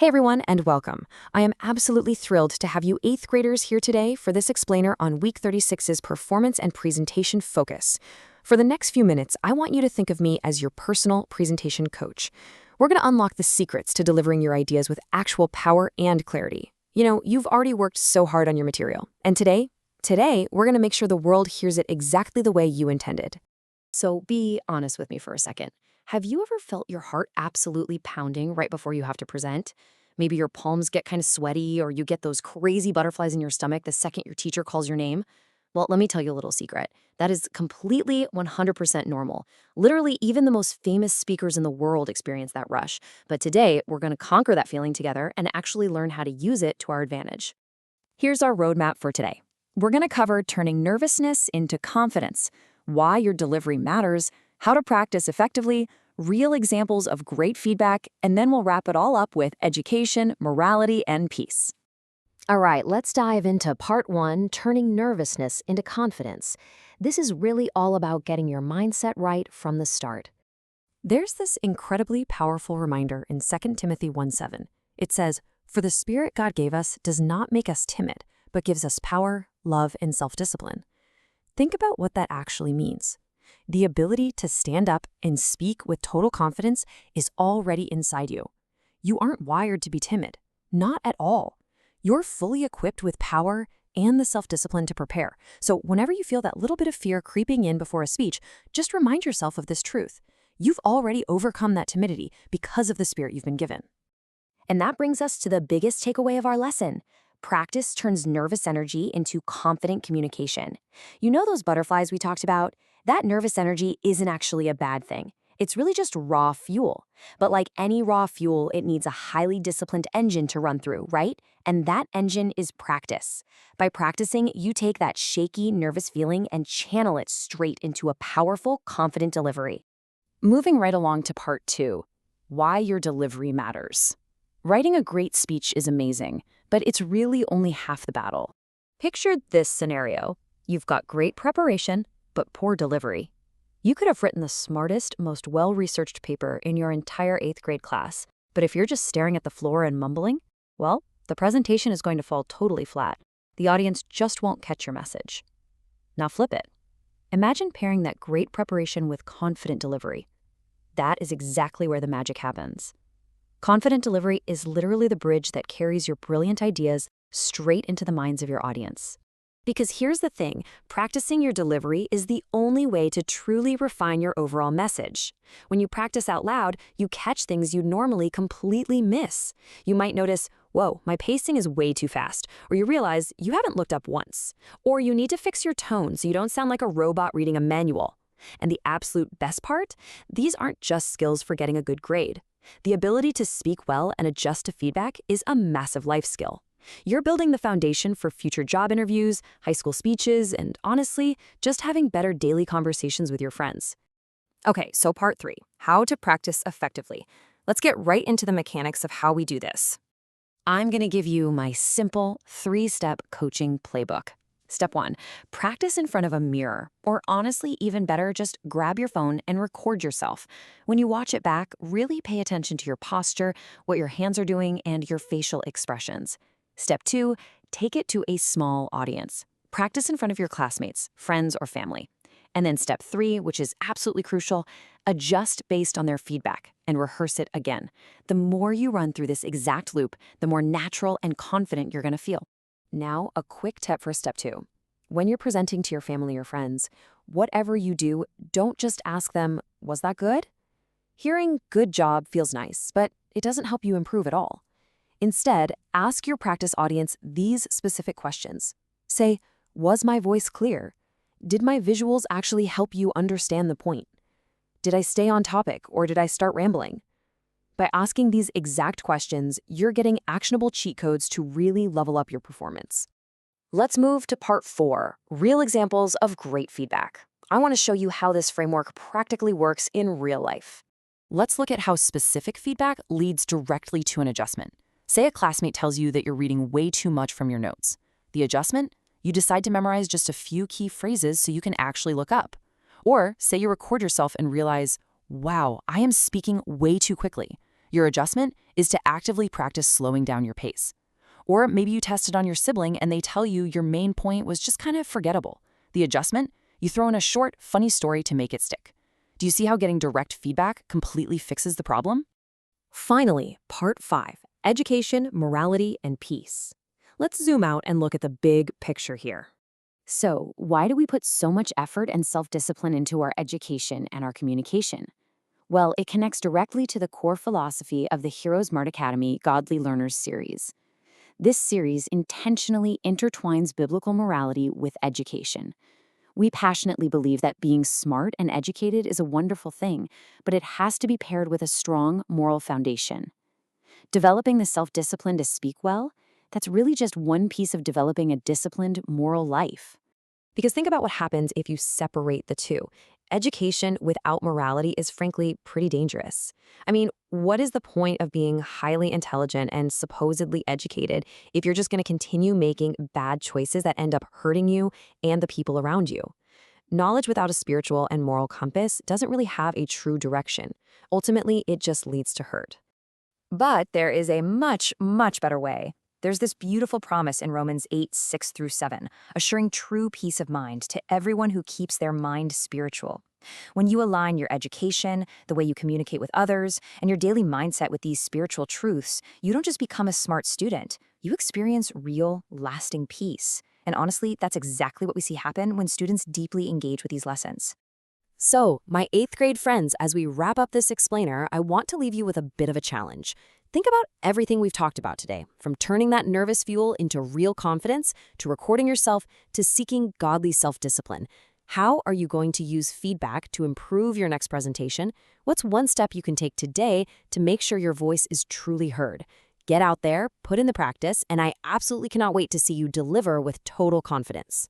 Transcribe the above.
Hey everyone, and welcome. I am absolutely thrilled to have you 8th graders here today for this explainer on Week 36's Performance and Presentation Focus. For the next few minutes, I want you to think of me as your personal presentation coach. We're going to unlock the secrets to delivering your ideas with actual power and clarity. You know, you've already worked so hard on your material, and today, we're going to make sure the world hears it exactly the way you intended. So be honest with me for a second. Have you ever felt your heart absolutely pounding right before you have to present? Maybe your palms get kind of sweaty, or you get those crazy butterflies in your stomach the second your teacher calls your name. Well, let me tell you a little secret. That is completely 100% normal. Literally, even the most famous speakers in the world experience that rush. But today, we're going to conquer that feeling together and actually learn how to use it to our advantage. Here's our roadmap for today. We're going to cover turning nervousness into confidence, why your delivery matters, how to practice effectively, real examples of great feedback, and then we'll wrap it all up with education, morality, and peace. All right, let's dive into part 1, turning nervousness into confidence. This is really all about getting your mindset right from the start. There's this incredibly powerful reminder in 2 Timothy 1:7. It says, "For the Spirit God gave us does not make us timid, but gives us power, love, and self-discipline." Think about what that actually means. The ability to stand up and speak with total confidence is already inside you. You aren't wired to be timid. Not at all. You're fully equipped with power and the self-discipline to prepare. So whenever you feel that little bit of fear creeping in before a speech, just remind yourself of this truth. You've already overcome that timidity because of the Spirit you've been given. And that brings us to the biggest takeaway of our lesson. Practice turns nervous energy into confident communication. You know those butterflies we talked about? That nervous energy isn't actually a bad thing. It's really just raw fuel. But like any raw fuel, it needs a highly disciplined engine to run through, right? And that engine is practice. By practicing, you take that shaky, nervous feeling and channel it straight into a powerful, confident delivery. Moving right along to part 2, why your delivery matters. Writing a great speech is amazing, but it's really only half the battle. Picture this scenario. You've got great preparation, but poor delivery. You could have written the smartest, most well-researched paper in your entire 8th grade class, but if you're just staring at the floor and mumbling, well, the presentation is going to fall totally flat. The audience just won't catch your message. Now flip it. Imagine pairing that great preparation with confident delivery. That is exactly where the magic happens. Confident delivery is literally the bridge that carries your brilliant ideas straight into the minds of your audience. Because here's the thing, practicing your delivery is the only way to truly refine your overall message. When you practice out loud, you catch things you normally completely miss. You might notice, whoa, my pacing is way too fast, or you realize you haven't looked up once, or you need to fix your tone so you don't sound like a robot reading a manual. And the absolute best part? These aren't just skills for getting a good grade. The ability to speak well and adjust to feedback is a massive life skill. You're building the foundation for future job interviews, high school speeches, and honestly, just having better daily conversations with your friends. Okay, so part 3, how to practice effectively. Let's get right into the mechanics of how we do this. I'm going to give you my simple 3-step coaching playbook. Step 1, practice in front of a mirror, or honestly, even better, just grab your phone and record yourself. When you watch it back, really pay attention to your posture, what your hands are doing, and your facial expressions. Step 2, take it to a small audience. Practice in front of your classmates, friends, or family. And then step 3, which is absolutely crucial, adjust based on their feedback and rehearse it again. The more you run through this exact loop, the more natural and confident you're going to feel. Now, a quick tip for step 2. When you're presenting to your family or friends, whatever you do, don't just ask them, "Was that good?" Hearing "good job" feels nice, but it doesn't help you improve at all. Instead, ask your practice audience these specific questions. Say, "Was my voice clear? Did my visuals actually help you understand the point? Did I stay on topic, or did I start rambling?" By asking these exact questions, you're getting actionable cheat codes to really level up your performance. Let's move to part 4, real examples of great feedback. I want to show you how this framework practically works in real life. Let's look at how specific feedback leads directly to an adjustment. Say a classmate tells you that you're reading way too much from your notes. The adjustment? You decide to memorize just a few key phrases so you can actually look up. Or say you record yourself and realize, wow, I am speaking way too quickly. Your adjustment is to actively practice slowing down your pace. Or maybe you tested on your sibling and they tell you your main point was just kind of forgettable. The adjustment? You throw in a short, funny story to make it stick. Do you see how getting direct feedback completely fixes the problem? Finally, part 5, education, morality, and peace. Let's zoom out and look at the big picture here. So, why do we put so much effort and self-discipline into our education and our communication? Well, it connects directly to the core philosophy of the Academy Godly Learners series. This series intentionally intertwines biblical morality with education. We passionately believe that being smart and educated is a wonderful thing, but it has to be paired with a strong moral foundation. Developing the self-discipline to speak well, that's really just one piece of developing a disciplined moral life. Because think about what happens if you separate the two. Education without morality is frankly pretty dangerous. I mean, what is the point of being highly intelligent and supposedly educated if you're just going to continue making bad choices that end up hurting you and the people around you? Knowledge without a spiritual and moral compass doesn't really have a true direction. Ultimately, it just leads to hurt. But there is a much, much better way. There's this beautiful promise in Romans 8:6-7, assuring true peace of mind to everyone who keeps their mind spiritual. When you align your education, the way you communicate with others, and your daily mindset with these spiritual truths, you don't just become a smart student, you experience real, lasting peace. And honestly, that's exactly what we see happen when students deeply engage with these lessons. So, my 8th grade friends, as we wrap up this explainer, I want to leave you with a bit of a challenge. Think about everything we've talked about today, from turning that nervous fuel into real confidence, to recording yourself, to seeking godly self-discipline. How are you going to use feedback to improve your next presentation? What's one step you can take today to make sure your voice is truly heard? Get out there, put in the practice, and I absolutely cannot wait to see you deliver with total confidence.